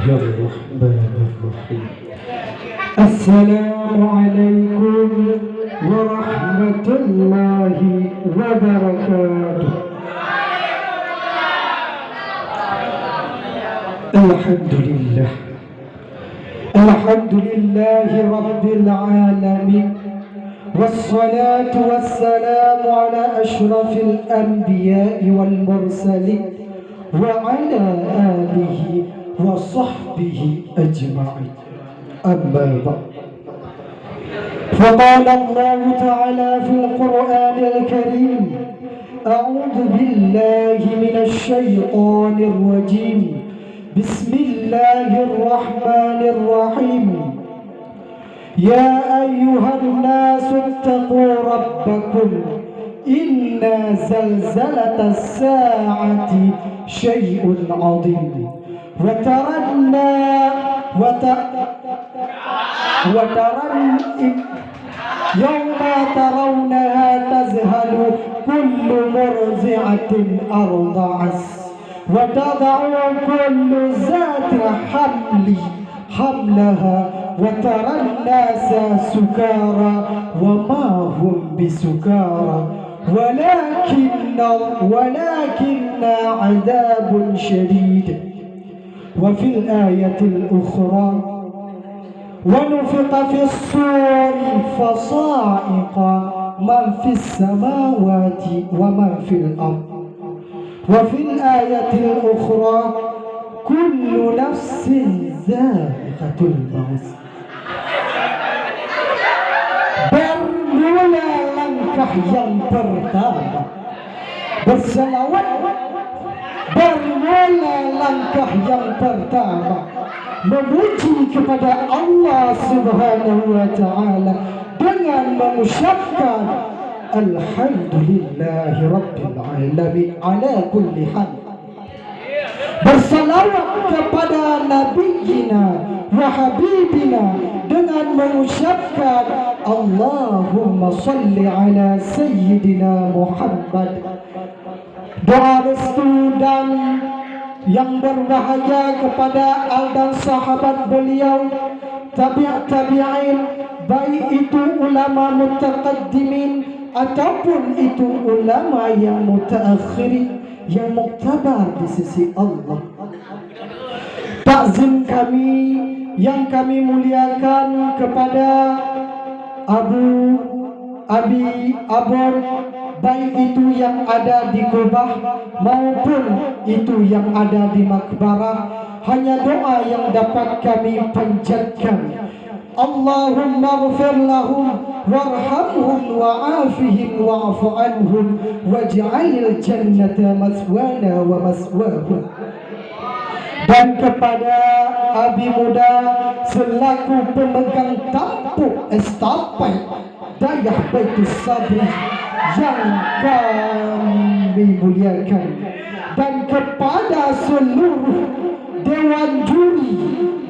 الرحمن الرحيم. السلام عليكم ورحمة الله وبركاته. الحمد لله رب العالمين، والصلاة والسلام على أشرف الأنبياء والمرسلين وعلى آله وصحبه أجمعين. أما بعد، فقال الله تعالى في القرآن الكريم: أعوذ بالله من الشيطان الرجيم، بسم الله الرحمن الرحيم. يا أيها الناس اتقوا ربكم، إن زلزلة الساعة شيء عظيم، يوم ترونها تذهل كل مرضعة أرضعت، وتضع كل ذات حملها، وترى الناس سكارى وما هم بسكارى ولكن عذاب شديد. وفي الآية الأخرى: ونفخ في الصور فصاعق من في السماوات ومن في الأرض. وفي الآية الأخرى: كل نفس ذائقة الموت. Bermula langkah yang pertama berselawat. Bermula langkah yang pertama memuji kepada Allah Subhanahu wa Ta'ala dengan mengucapkan Alhamdulillahi Rabbil Alamin ala kulli hal. Bersalawat kepada Nabiina wa Habibina dengan mengucapkan Allahumma salli ala Sayyidina Muhammad. Doa restu dan yang berbahagia kepada al dan sahabat beliau, tabi'in, baik itu ulama mutaqaddimin ataupun itu ulama yang mutaakhirin, yang muktabar di sisi Allah. Takzim kami yang kami muliakan kepada Abi Abor, baik itu yang ada di Kubah maupun itu yang ada di Makbarah. Hanya doa yang dapat kami panjatkan: Allahumma ghfir lahum warhamhum wa'afihim wa'fu anhum waj'alil jannata maswana wa maswahum. Dan kepada Abi Muda selaku pemegang tampuk estafet Dayah Baitus Sabri yang kami muliakan, dan kepada seluruh dewan juri,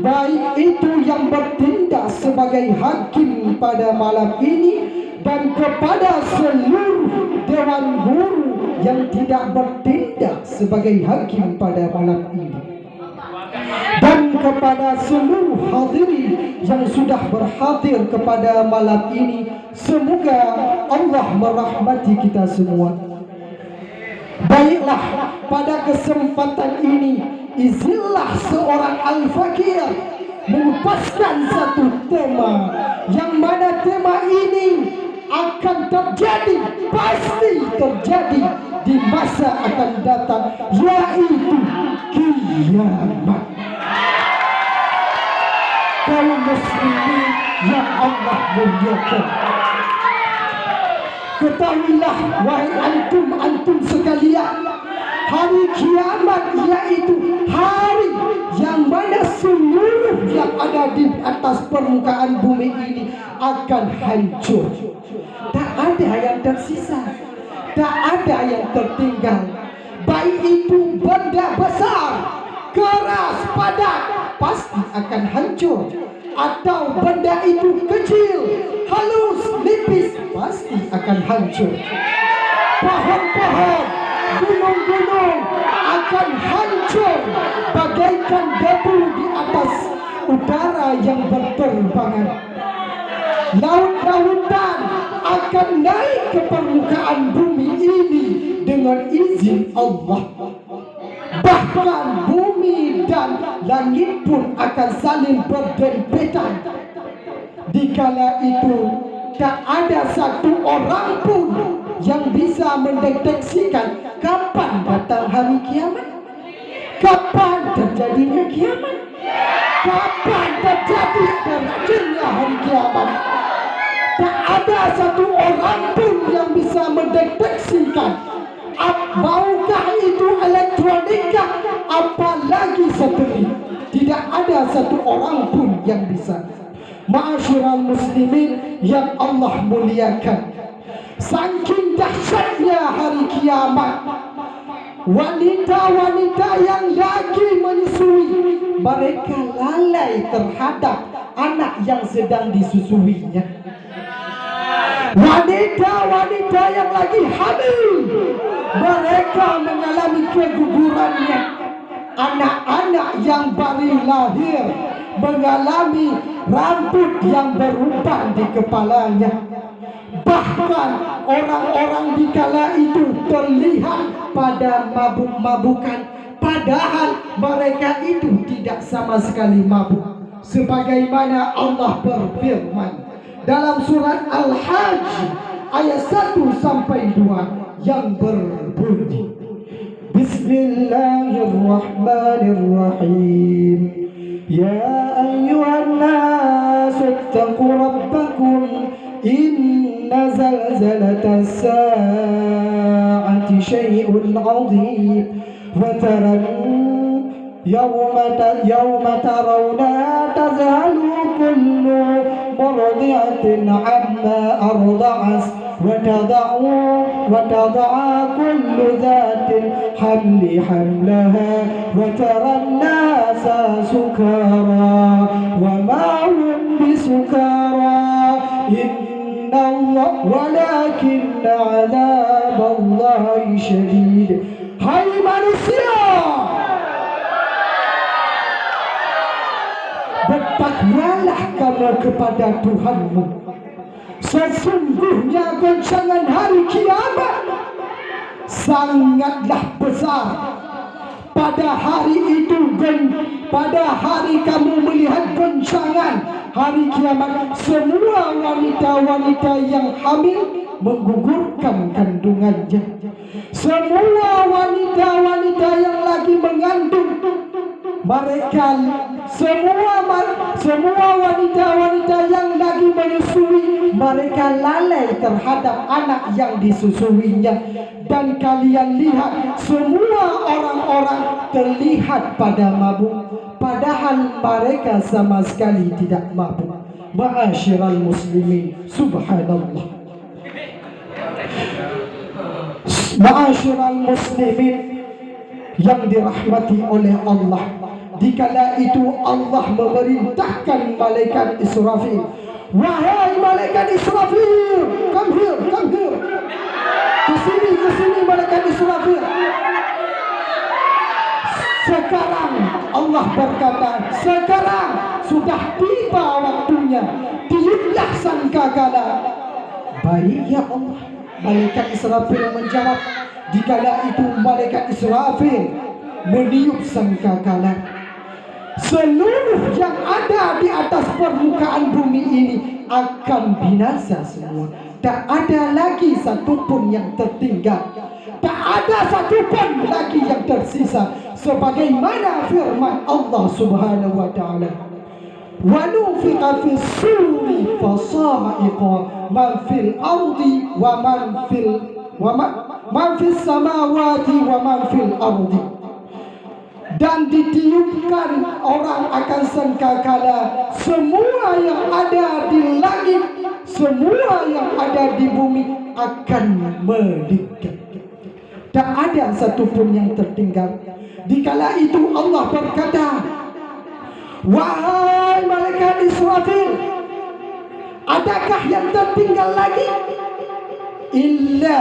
baik itu yang bertindak sebagai hakim pada malam ini, dan kepada seluruh dewan guru yang tidak bertindak sebagai hakim pada malam ini, dan kepada seluruh hadirin yang sudah berhadir kepada malam ini. Semoga Allah merahmati kita semua. Baiklah, pada kesempatan ini izinlah seorang al-fakir mengupaskan satu tema, yang mana tema ini akan terjadi, pasti terjadi di masa akan datang, yaitu kiamat. Kaum muslimin yang Allah muliakan, ketahuilah wahai antum sekalian, hari kiamat yaitu hari yang mana seluruh yang ada di atas permukaan bumi ini akan hancur. Tak ada yang tersisa, tak ada yang tertinggal. Baik itu benda besar, keras, padat, pasti akan hancur, atau benda itu kecil, halus, nipis, pasti akan hancur. Pohon-pohon, gunung-gunung akan hancur bagaikan debu di atas udara yang berterbangan. Laut-lautan akan naik ke permukaan bumi ini dengan izin Allah. Bahkan bumi dan langit pun akan saling berdempetan. Dikala itu tak ada satu orang pun yang bisa mendeteksikan kapan datang hari kiamat, kapan terjadinya kiamat, kapan terjadi terjadinya hari kiamat. Tak ada satu orang pun yang bisa mendeteksikan, maukah itu elektronika, apalagi satelit. Tidak ada satu orang pun yang bisa. Ma'asyiral muslimin yang Allah muliakan, saking dahsyatnya hari kiamat, wanita-wanita yang lagi menyusui, mereka lalai terhadap anak yang sedang disusuinya. Wanita-wanita yang lagi hamil, mereka mengalami kegugurannya. Anak-anak yang baru lahir mengalami rambut yang berubah di kepalanya. Bahkan orang-orang di kala itu terlihat pada mabuk-mabukan, padahal mereka itu tidak sama sekali mabuk. Sebagaimana Allah berfirman dalam surat Al-Hajj ayat 1 sampai 2 yang berbunyi, Bismillahirrahmanirrahim. Ya ayyuhan nas ittaqu rabbakum inna zalzalatas sa'ati syai'un 'azim wa taran yawma tarawna tazhalu kullu murdi'atin 'amma arda'at وتضع كل ذات حمل حملها وترى الناس سكارى وما هم بسكارى إن الله ولكن عذاب الله شديد. Hai manusia, bertakwalah kamu kepada Tuhanmu. Sesungguhnya goncangan hari kiamat sangatlah besar. Pada hari itu, pada hari kamu melihat goncangan hari kiamat, semua wanita-wanita yang hamil menggugurkan kandungannya. Semua wanita-wanita yang lagi mengandung, mereka semua wanita-wanita yang lagi menyusui, mereka lalai terhadap anak yang disusuinya. Dan kalian lihat, semua orang-orang terlihat pada mabuk, padahal mereka sama sekali tidak mabuk. Ma'asyiral muslimin, subhanallah. Ma'asyiral muslimin yang dirahmati oleh Allah, dikala itu Allah memerintahkan malaikat Israfil, wahai malaikat Israfil, come here, kesini malaikat Israfil. Sekarang Allah berkata, sekarang sudah tiba waktunya, tiuplah sangkakala. Baik ya Allah, malaikat Israfil menjawab. Dikala itu malaikat Israfil meniup sangkakala. Seluruh yang ada di atas permukaan bumi ini akan binasa semua. Tak ada lagi satupun yang tertinggal, tak ada satupun lagi yang tersisa. Sebagaimana firman Allah Subhanahu wa ta'ala, wa nufiqa fis suri fasa'iqa man fil ardi wa man fis samawati wa man fil ardi. Dan ditiupkan orang akan sangkakala, semua yang ada di langit, semua yang ada di bumi akan meninggal. Tak ada satupun yang tertinggal. Dikala itu Allah berkata, wahai malaikat Israfil, adakah yang tertinggal lagi? Illa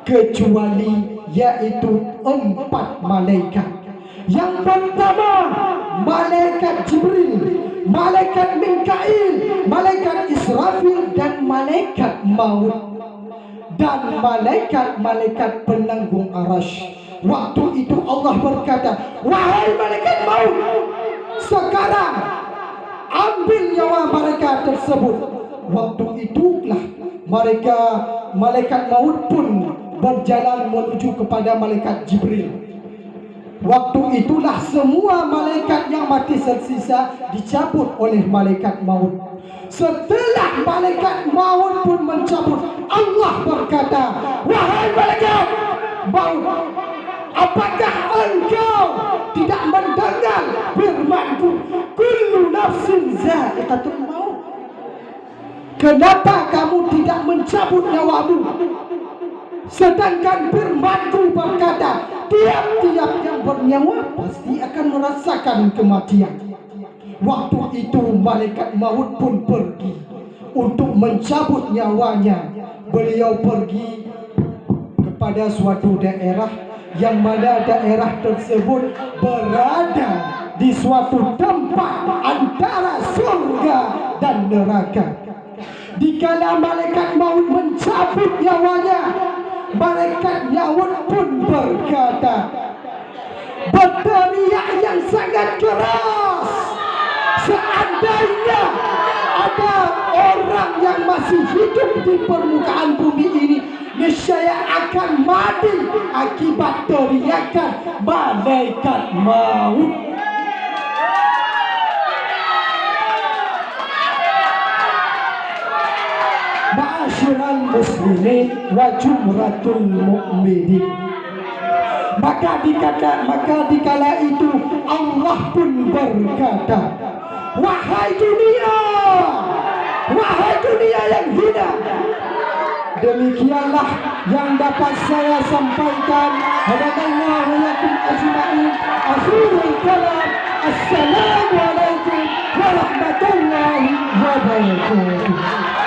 kecuali yaitu 4 malaikat. Yang pertama, malaikat Jibril, malaikat Mikail, malaikat Israfil, dan malaikat maut, dan malaikat-malaikat penanggung arasy. Waktu itu Allah berkata, wahai malaikat maut, sekarang ambil nyawa mereka tersebut. Waktu itulah malaikat maut pun berjalan menuju kepada malaikat Jibril. Waktu itulah semua malaikat yang mati tersisa dicabut oleh malaikat maut. Setelah malaikat maut pun mencabut, Allah berkata, wahai malaikat maut, apakah engkau tidak mendengar firman-Ku, kullu nafsin za'iqatul maut? Kenapa kamu tidak mencabut nyawamu? Sedangkan firman-Ku berkata, tiap-tiap yang bernyawa pasti akan merasakan kematian. Waktu itu malaikat maut pun pergi untuk mencabut nyawanya. Beliau pergi kepada suatu daerah yang mana daerah tersebut berada di suatu tempat antara surga dan neraka. Dikala malaikat maut mencabut nyawanya, malaikat maut pun berkata, berteriak yang sangat keras, seandainya ada orang yang masih hidup di permukaan bumi ini, niscaya akan mati akibat teriakan malaikat maut. Ma'asyiral muslimin wa jumratul mu'minin. Maka dikala itu Allah pun berkata, wahai dunia yang hina. Demikianlah yang dapat saya sampaikan. Hadallahu lakum ajma'in. Akhirul kalam. Assalamualaikum warahmatullahi wabarakatuh.